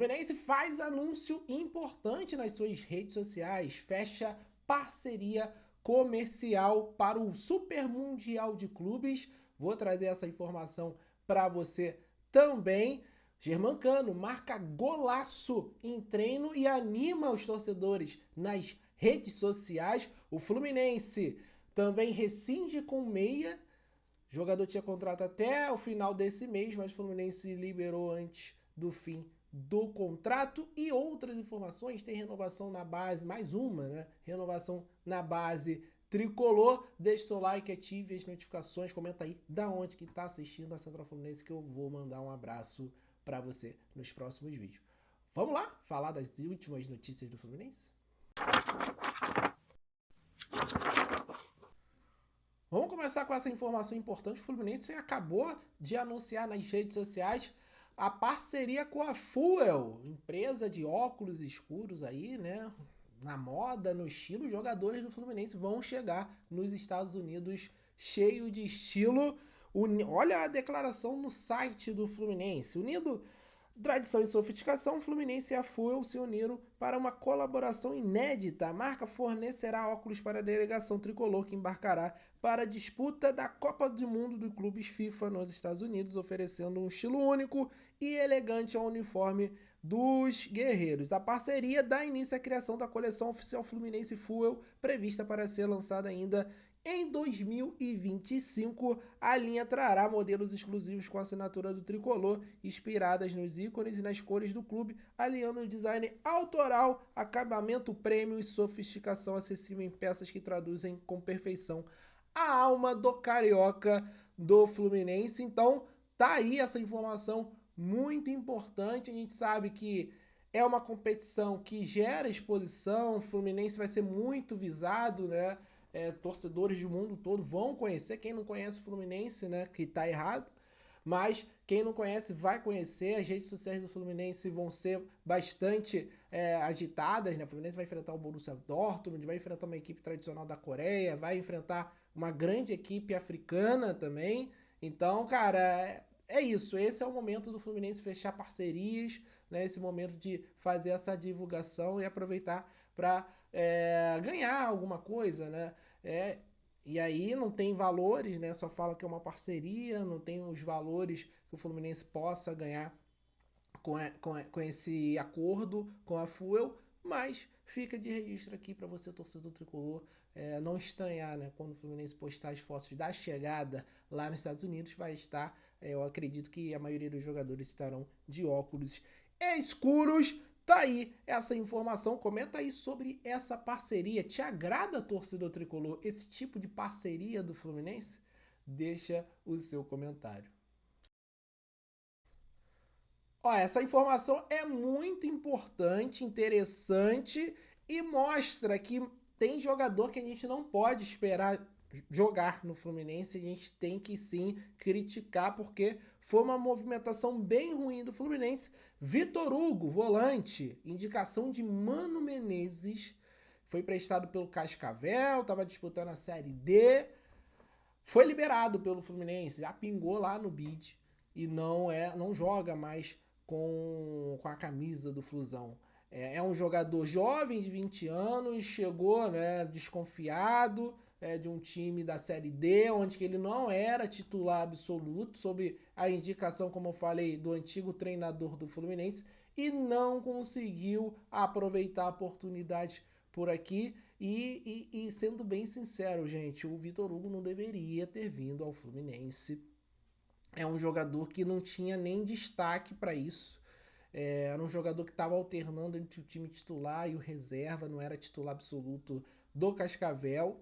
Fluminense faz anúncio importante nas suas redes sociais, fecha parceria comercial para o Super Mundial de Clubes. Vou trazer essa informação para você também. Germancano marca golaço em treino e anima os torcedores nas redes sociais. O Fluminense também rescinde com meia. O jogador tinha contrato até o final desse mês, mas o Fluminense liberou antes do fim do contrato. E outras informações, tem renovação na base, mais uma, né? Renovação na base tricolor. Deixe seu like, ative as notificações, comenta aí da onde que tá assistindo a Central Fluminense, que eu vou mandar um abraço para você nos próximos vídeos. Vamos lá falar das últimas notícias do Fluminense? Vamos começar com essa informação importante. O Fluminense acabou de anunciar nas redes sociais a parceria com a Fuel, empresa de óculos escuros aí, né? Na moda, no estilo, os jogadores do Fluminense vão chegar nos Estados Unidos cheio de estilo. Olha a declaração no site do Fluminense. Unido tradição e sofisticação, Fluminense e a Fuel se uniram para uma colaboração inédita. A marca fornecerá óculos para a delegação tricolor que embarcará para a disputa da Copa do Mundo dos Clubes FIFA nos Estados Unidos, oferecendo um estilo único e elegante ao uniforme dos guerreiros. A parceria dá início à criação da coleção oficial Fluminense Fuel, prevista para ser lançada ainda em 2025, a linha trará modelos exclusivos com assinatura do tricolor, inspiradas nos ícones e nas cores do clube, alinhando o design autoral, acabamento premium e sofisticação acessível em peças que traduzem com perfeição a alma do carioca do Fluminense. Então, tá aí essa informação muito importante. A gente sabe que é uma competição que gera exposição, o Fluminense vai ser muito visado, né? Torcedores do mundo todo vão conhecer. Quem não conhece o Fluminense, né, que tá errado, mas quem não conhece vai conhecer. As redes sociais do Fluminense vão ser bastante agitadas, né? O Fluminense vai enfrentar o Borussia Dortmund, vai enfrentar uma equipe tradicional da Coreia, vai enfrentar uma grande equipe africana também. Então, cara, é isso. Esse é o momento do Fluminense fechar parcerias, né? Esse momento de fazer essa divulgação e aproveitar para ganhar alguma coisa, né? E aí não tem valores, né? Só fala que é uma parceria, não tem os valores que o Fluminense possa ganhar com esse acordo com a Fuel, mas fica de registro aqui para você, torcedor tricolor, não estranhar, né? Quando o Fluminense postar as fotos da chegada lá nos Estados Unidos, vai estar, eu acredito que a maioria dos jogadores estarão de óculos escuros. Tá aí essa informação. Comenta aí sobre essa parceria. Te agrada, torcedor tricolor, esse tipo de parceria do Fluminense? Deixa o seu comentário. Ó, essa informação é muito importante, interessante e mostra que tem jogador que a gente não pode esperar jogar no Fluminense. A gente tem que sim criticar, porque foi uma movimentação bem ruim do Fluminense. Vitor Hugo, volante, indicação de Mano Menezes, foi prestado pelo Cascavel, estava disputando a Série D, foi liberado pelo Fluminense, já pingou lá no bid e não joga mais com a camisa do Flusão. É um jogador jovem de 20 anos, chegou, né, desconfiado de um time da Série D, onde ele não era titular absoluto, sob a indicação, como eu falei, do antigo treinador do Fluminense, e não conseguiu aproveitar a oportunidade por aqui. E sendo bem sincero, gente, o Vitor Hugo não deveria ter vindo ao Fluminense. É um jogador que não tinha nem destaque para isso. Era um jogador que estava alternando entre o time titular e o reserva, não era titular absoluto do Cascavel.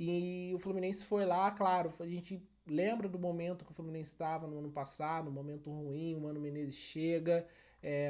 E o Fluminense foi lá, claro, a gente lembra do momento que o Fluminense estava no ano passado, um momento ruim, o Mano Menezes chega,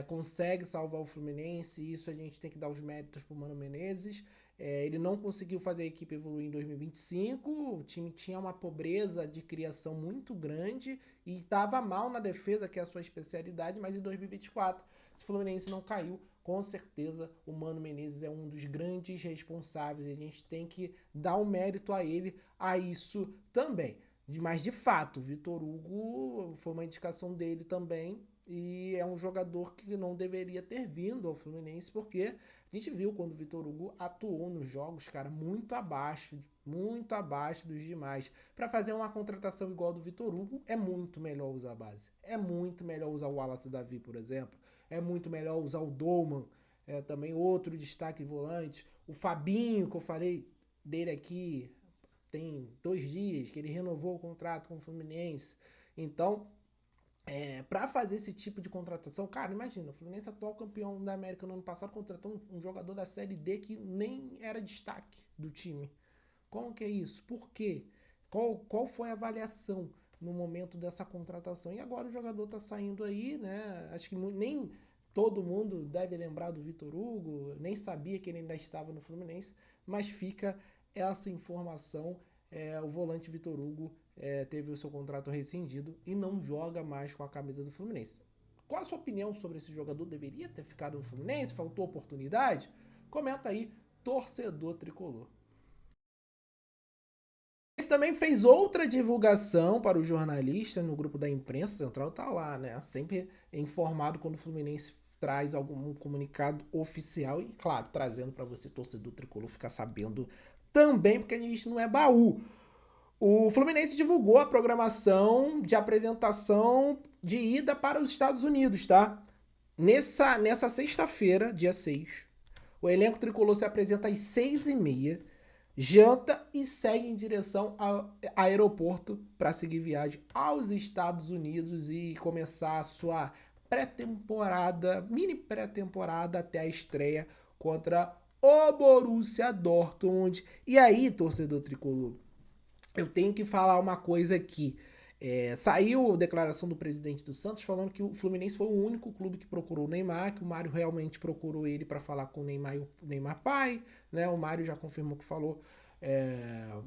consegue salvar o Fluminense, isso a gente tem que dar os méritos pro Mano Menezes. Ele não conseguiu fazer a equipe evoluir em 2025, o time tinha uma pobreza de criação muito grande e estava mal na defesa, que é a sua especialidade, mas em 2024, se o Fluminense não caiu, com certeza o Mano Menezes é um dos grandes responsáveis e a gente tem que dar o mérito a ele a isso também. Mas de fato, o Vitor Hugo foi uma indicação dele também e é um jogador que não deveria ter vindo ao Fluminense, porque a gente viu quando o Vitor Hugo atuou nos jogos, cara, muito abaixo dos demais. Para fazer uma contratação igual a do Vitor Hugo, é muito melhor usar a base. É muito melhor usar o Wallace Davi, por exemplo. É muito melhor usar o Dolman, também outro destaque volante. O Fabinho, que eu falei dele aqui, tem 2 dias que ele renovou o contrato com o Fluminense. Então, para fazer esse tipo de contratação, cara, imagina, o Fluminense atual campeão da América no ano passado contratou um jogador da Série D que nem era destaque do time. Como que é isso? Por quê? Qual foi a avaliação no momento dessa contratação? E agora o jogador tá saindo aí, né? Acho que nem todo mundo deve lembrar do Vitor Hugo, nem sabia que ele ainda estava no Fluminense, mas fica essa informação. O volante Vitor Hugo teve o seu contrato rescindido e não joga mais com a camisa do Fluminense. Qual a sua opinião sobre esse jogador? Deveria ter ficado no Fluminense? Faltou oportunidade? Comenta aí, torcedor tricolor. Ele também fez outra divulgação para o jornalista no grupo da imprensa central, tá lá, né? Sempre informado quando o Fluminense traz algum comunicado oficial e, claro, trazendo para você, torcedor tricolor, ficar sabendo também, porque a gente não é baú. O Fluminense divulgou a programação de apresentação de ida para os Estados Unidos, tá? Nessa sexta-feira, dia 6, o elenco tricolor se apresenta às 6h30, janta e segue em direção ao aeroporto para seguir viagem aos Estados Unidos e começar a sua pré-temporada, mini pré-temporada até a estreia contra o Borussia Dortmund. E aí, torcedor tricolor, eu tenho que falar uma coisa aqui. Saiu a declaração do presidente do Santos falando que o Fluminense foi o único clube que procurou o Neymar, que o Mário realmente procurou ele para falar com o Neymar e o Neymar pai, né? O Mário já confirmou que falou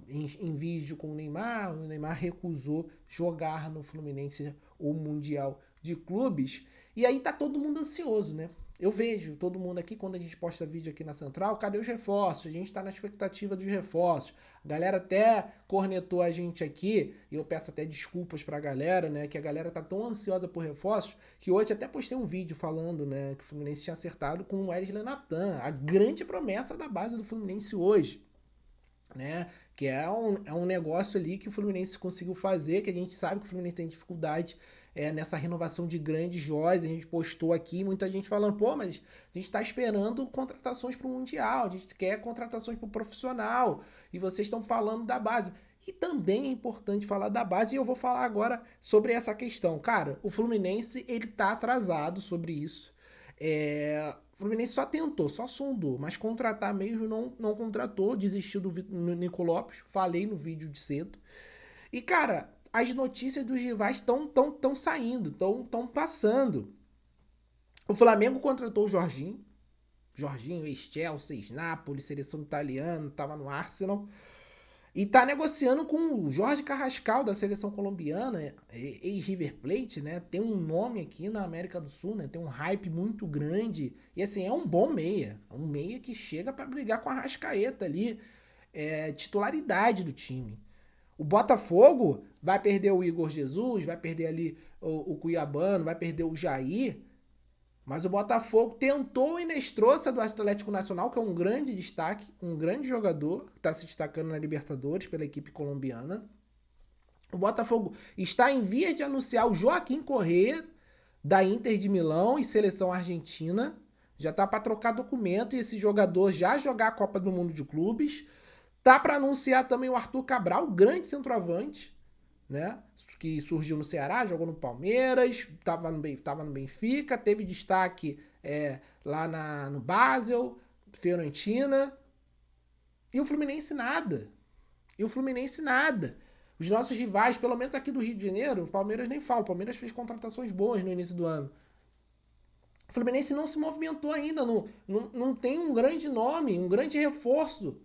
em vídeo com o Neymar recusou jogar no Fluminense o Mundial de Clubes, e aí tá todo mundo ansioso, né? Eu vejo todo mundo aqui, quando a gente posta vídeo aqui na Central, cadê os reforços? A gente tá na expectativa dos reforços. A galera até cornetou a gente aqui, e eu peço até desculpas pra galera, né? Que a galera tá tão ansiosa por reforços, que hoje até postei um vídeo falando, né? Que o Fluminense tinha acertado com o Wesley Natan, a grande promessa da base do Fluminense hoje, né? Que é um negócio ali que o Fluminense conseguiu fazer, que a gente sabe que o Fluminense tem dificuldade nessa renovação de grandes joias. A gente postou aqui, muita gente falando, pô, mas a gente está esperando contratações para o Mundial, a gente quer contratações para o profissional, e vocês estão falando da base. E também é importante falar da base, e eu vou falar agora sobre essa questão. Cara, o Fluminense, ele tá atrasado sobre isso. O Fluminense só tentou, só sondou, mas contratar mesmo não contratou, desistiu do Nico Lopes, falei no vídeo de cedo. E, cara, as notícias dos rivais estão saindo, estão passando. O Flamengo contratou o Jorginho, ex-Chelsea, Napoli, seleção italiana, estava no Arsenal. E tá negociando com o Jorge Carrascal, da seleção colombiana, ex-River Plate, né? Tem um nome aqui na América do Sul, né? Tem um hype muito grande. E assim, é um bom meia. É um meia que chega para brigar com a Arrascaeta ali. Titularidade do time. O Botafogo vai perder o Igor Jesus, vai perder ali o Cuiabano, vai perder o Jair. Mas o Botafogo tentou o Inestrosa do Atlético Nacional, que é um grande destaque, um grande jogador, que está se destacando na Libertadores pela equipe colombiana. O Botafogo está em vias de anunciar o Joaquim Correa, da Inter de Milão e seleção argentina. Já está para trocar documento e esse jogador já jogar a Copa do Mundo de Clubes. Tá para anunciar também o Arthur Cabral, grande centroavante, né? Que surgiu no Ceará, jogou no Palmeiras, estava no Benfica, teve destaque lá no Basel, Fiorentina. E o Fluminense nada. Os nossos rivais, pelo menos aqui do Rio de Janeiro, o Palmeiras nem fala, o Palmeiras fez contratações boas no início do ano. O Fluminense não se movimentou ainda, não tem um grande nome, um grande reforço.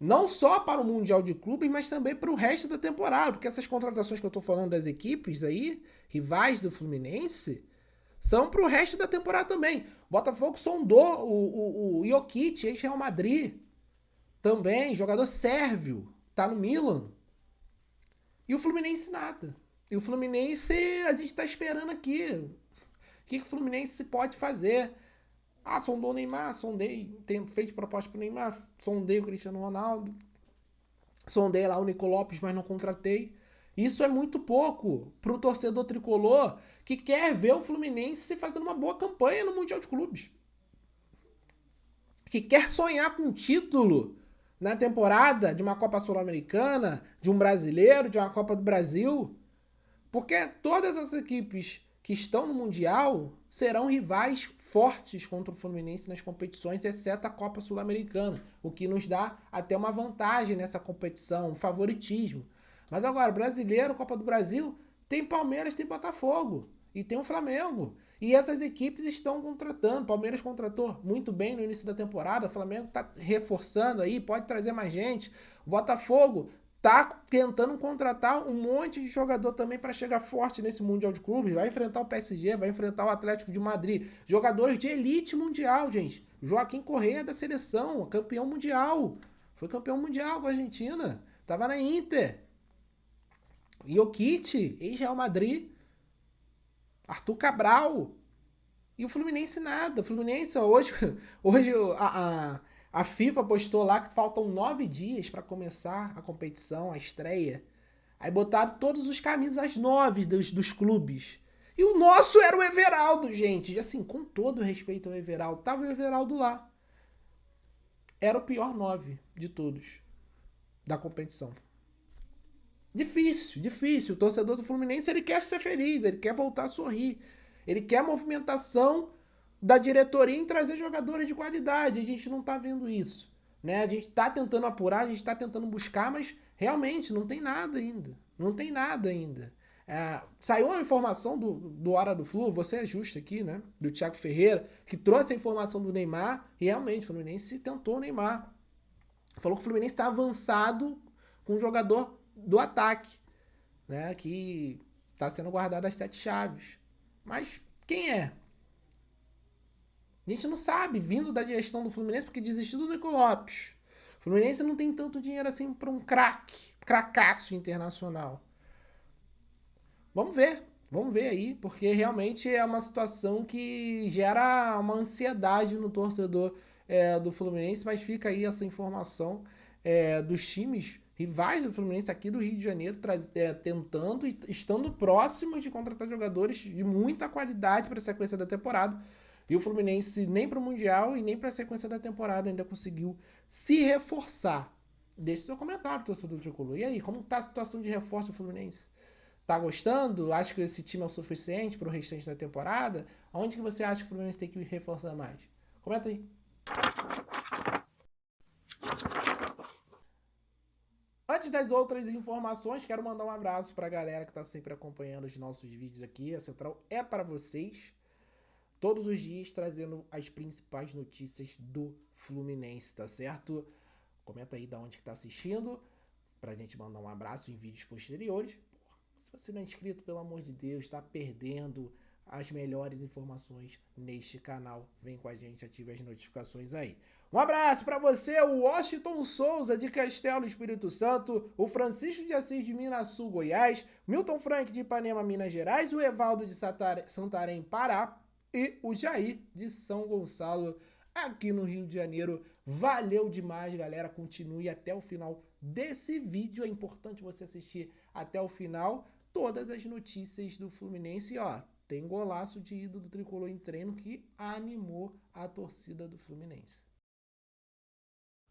Não só para o Mundial de Clubes, mas também para o resto da temporada. Porque essas contratações que eu estou falando das equipes aí, rivais do Fluminense, são para o resto da temporada também. O Botafogo sondou o Jokic, ex-Real Madrid. Também, jogador sérvio. Tá no Milan. E o Fluminense nada. E o Fluminense a gente tá esperando aqui. que o Fluminense pode fazer. Ah, sondou o Neymar, fez proposta pro Neymar, sondei o Cristiano Ronaldo, sondei lá o Nico Lopes, mas não contratei. Isso é muito pouco pro torcedor tricolor que quer ver o Fluminense fazendo uma boa campanha no Mundial de Clubes. Que quer sonhar com um título na temporada de uma Copa Sul-Americana, de um brasileiro, de uma Copa do Brasil. Porque todas as equipes que estão no Mundial serão rivais fortes contra o Fluminense nas competições, exceto a Copa Sul-Americana, o que nos dá até uma vantagem nessa competição, um favoritismo. Mas agora, brasileiro, Copa do Brasil, tem Palmeiras, tem Botafogo e tem o Flamengo. E essas equipes estão contratando. Palmeiras contratou muito bem no início da temporada, o Flamengo está reforçando aí, pode trazer mais gente. O Botafogo tá tentando contratar um monte de jogador também para chegar forte nesse Mundial de Clubes. Vai enfrentar o PSG, vai enfrentar o Atlético de Madrid. Jogadores de elite mundial, gente. Joaquim Correa da seleção, campeão mundial. Foi campeão mundial com a Argentina. Tava na Inter. Jokic, ex-Real Madrid. Arthur Cabral. E o Fluminense nada. O Fluminense hoje a FIFA postou lá que faltam 9 dias para começar a competição, a estreia. Aí botaram todos os camisas 9 dos clubes. E o nosso era o Everaldo, gente. Assim, com todo respeito ao Everaldo, tava o Everaldo lá. Era o pior 9 de todos da competição. Difícil. O torcedor do Fluminense, ele quer ser feliz, ele quer voltar a sorrir. Ele quer a movimentação da diretoria em trazer jogadores de qualidade. A gente não tá vendo isso, né? A gente tá tentando apurar, a gente tá tentando buscar, mas realmente não tem nada ainda. Não tem nada ainda. Saiu uma informação do Hora do Flu, você é justo aqui, né? Do Thiago Ferreira, que trouxe a informação do Neymar e realmente o Fluminense tentou o Neymar. Falou que o Fluminense está avançado com um jogador do ataque, né? Que tá sendo guardado as 7 chaves. Mas quem é? A gente não sabe, vindo da gestão do Fluminense, porque desistiu do Nico Lopes. O Fluminense não tem tanto dinheiro assim para um cracaço internacional. Vamos ver aí, porque realmente é uma situação que gera uma ansiedade no torcedor do Fluminense, mas fica aí essa informação dos times rivais do Fluminense aqui do Rio de Janeiro tentando e estando próximos de contratar jogadores de muita qualidade para a sequência da temporada. E o Fluminense nem para o Mundial e nem para a sequência da temporada ainda conseguiu se reforçar. Deixe seu comentário, torcedor tricolor. E aí, como está a situação de reforço do Fluminense? Tá gostando? Acha que esse time é o suficiente para o restante da temporada? Onde que você acha que o Fluminense tem que reforçar mais? Comenta aí. Antes das outras informações, quero mandar um abraço para a galera que está sempre acompanhando os nossos vídeos aqui. A Central é para vocês. Todos os dias trazendo as principais notícias do Fluminense, tá certo? Comenta aí de onde que tá assistindo, pra gente mandar um abraço em vídeos posteriores. Porra, se você não é inscrito, pelo amor de Deus, tá perdendo as melhores informações neste canal. Vem com a gente, ative as notificações aí. Um abraço para você, o Washington Souza de Castelo Espírito Santo, o Francisco de Assis de Minas Sul, Goiás, Milton Frank de Ipanema, Minas Gerais, o Evaldo de Santarém, Pará, e o Jair de São Gonçalo, aqui no Rio de Janeiro. Valeu demais, galera. Continue até o final desse vídeo. É importante você assistir até o final. Todas as notícias do Fluminense. Ó, tem golaço de ídolo do tricolor em treino que animou a torcida do Fluminense.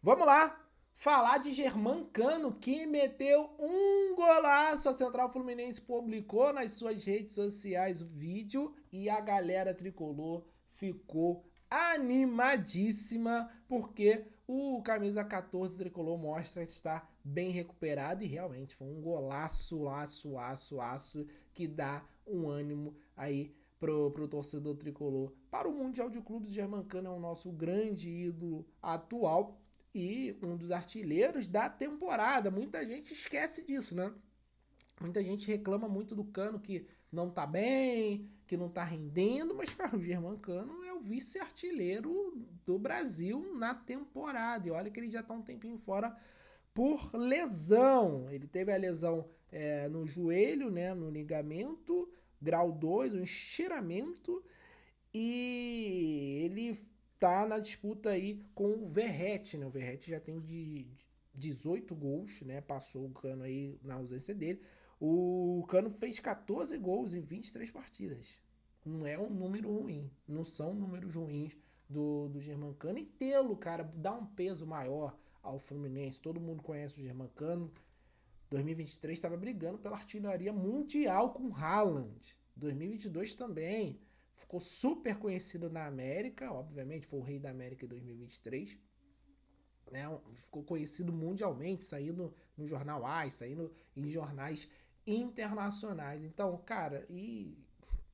Vamos lá. Falar de Germancano, que meteu um golaço. A Central Fluminense publicou nas suas redes sociais o vídeo e a galera tricolor ficou animadíssima porque o camisa 14 tricolor mostra estar bem recuperado e realmente foi um golaço, aço, que dá um ânimo aí pro torcedor tricolor. Para o Mundial de Clubes, o Germancano é o nosso grande ídolo atual e um dos artilheiros da temporada. Muita gente esquece disso, né? Muita gente reclama muito do Cano, que não tá bem, que não tá rendendo, mas, cara, o Germancano é o vice-artilheiro do Brasil na temporada. E olha que ele já tá um tempinho fora por lesão. Ele teve a lesão no joelho, né, no ligamento, grau 2, um estiramento, E ele tá na disputa aí com o Verratti, né? O Verratti já tem de 18 gols, né? Passou o Cano aí na ausência dele. O Cano fez 14 gols em 23 partidas. Não é um número ruim. Não são números ruins do Germancano. E tê-lo, cara, dá um peso maior ao Fluminense. Todo mundo conhece o Germancano. 2023 estava brigando pela artilharia mundial com Haaland. 2022 também. Ficou super conhecido na América, obviamente, foi o rei da América em 2023. Né? Ficou conhecido mundialmente, saindo no jornal AS, saindo em jornais internacionais. Então, cara, e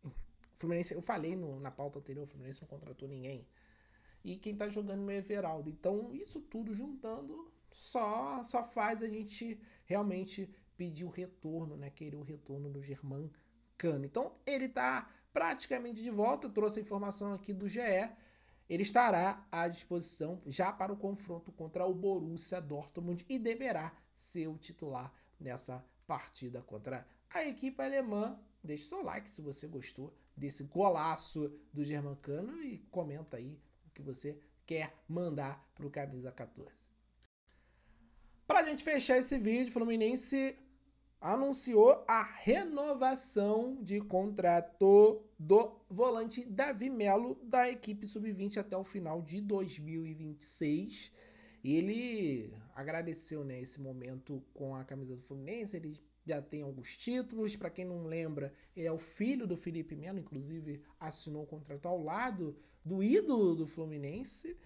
o Fluminense, eu falei na pauta anterior, o Fluminense não contratou ninguém. E quem tá jogando é o Everaldo. Então, isso tudo juntando só faz a gente realmente pedir o retorno, né? Querer o retorno do Germancano. Então, ele tá praticamente de volta. Trouxe a informação aqui do GE. Ele estará à disposição já para o confronto contra o Borussia Dortmund e deverá ser o titular nessa partida contra a equipe alemã. Deixe seu like se você gostou desse golaço do Germancano e comenta aí o que você quer mandar para o Camisa 14. Para a gente fechar esse vídeo, o Fluminense anunciou a renovação de contrato do volante Davi Melo da equipe sub-20 até o final de 2026. E ele agradeceu, né, esse momento com a camisa do Fluminense. Ele já tem alguns títulos. Para quem não lembra, ele é o filho do Felipe Melo, inclusive assinou o contrato ao lado do ídolo do Fluminense.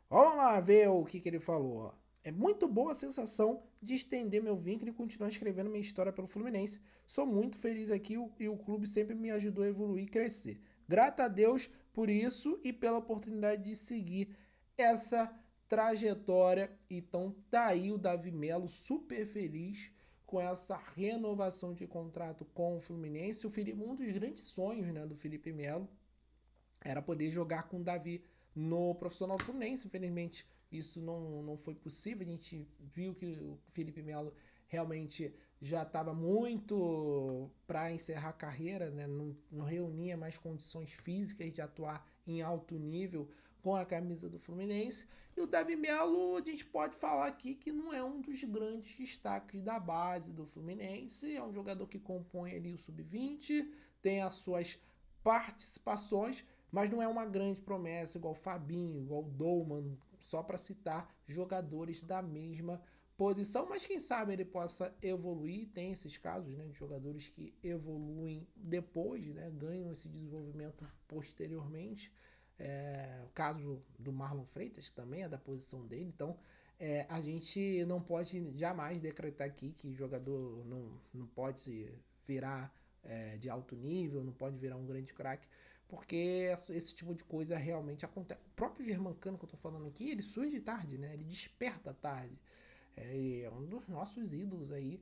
Vamos lá ver o que ele falou, ó. É muito boa a sensação de estender meu vínculo e continuar escrevendo minha história pelo Fluminense. Sou muito feliz aqui e o clube sempre me ajudou a evoluir e crescer. Grato a Deus por isso e pela oportunidade de seguir essa trajetória. Então tá aí o Davi Melo super feliz com essa renovação de contrato com o Fluminense. Um dos grandes sonhos, né, do Felipe Melo era poder jogar com o Davi no profissional do Fluminense. Infelizmente, isso não foi possível. A gente viu que o Felipe Melo realmente já estava muito para encerrar a carreira, né? Não reunia mais condições físicas de atuar em alto nível com a camisa do Fluminense. E o Davi Melo, a gente pode falar aqui que não é um dos grandes destaques da base do Fluminense. É um jogador que compõe ali o sub-20, tem as suas participações, mas não é uma grande promessa igual o Fabinho, igual o Dolman, só para citar jogadores da mesma posição, mas quem sabe ele possa evoluir. Tem esses casos, né, de jogadores que evoluem depois, né, ganham esse desenvolvimento posteriormente. O caso do Marlon Freitas também é da posição dele. Então a gente não pode jamais decretar aqui que jogador não pode virar de alto nível, não pode virar um grande craque, porque esse tipo de coisa realmente acontece. O próprio Germancano que eu tô falando aqui, ele surge tarde, né? Ele desperta tarde. É um dos nossos ídolos aí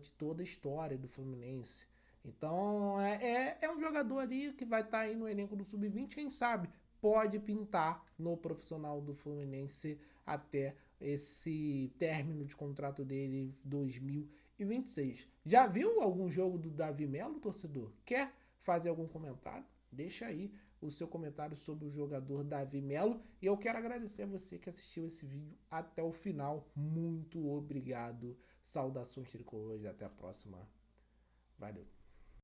de toda a história do Fluminense. Então é um jogador ali que vai estar aí no elenco do Sub-20, quem sabe pode pintar no profissional do Fluminense até esse término de contrato dele 2026. Já viu algum jogo do Davi Melo, torcedor? Quer fazer algum comentário? Deixa aí o seu comentário sobre o jogador Davi Melo. E eu quero agradecer a você que assistiu esse vídeo até o final. Muito obrigado. Saudações tricolores e até a próxima. Valeu.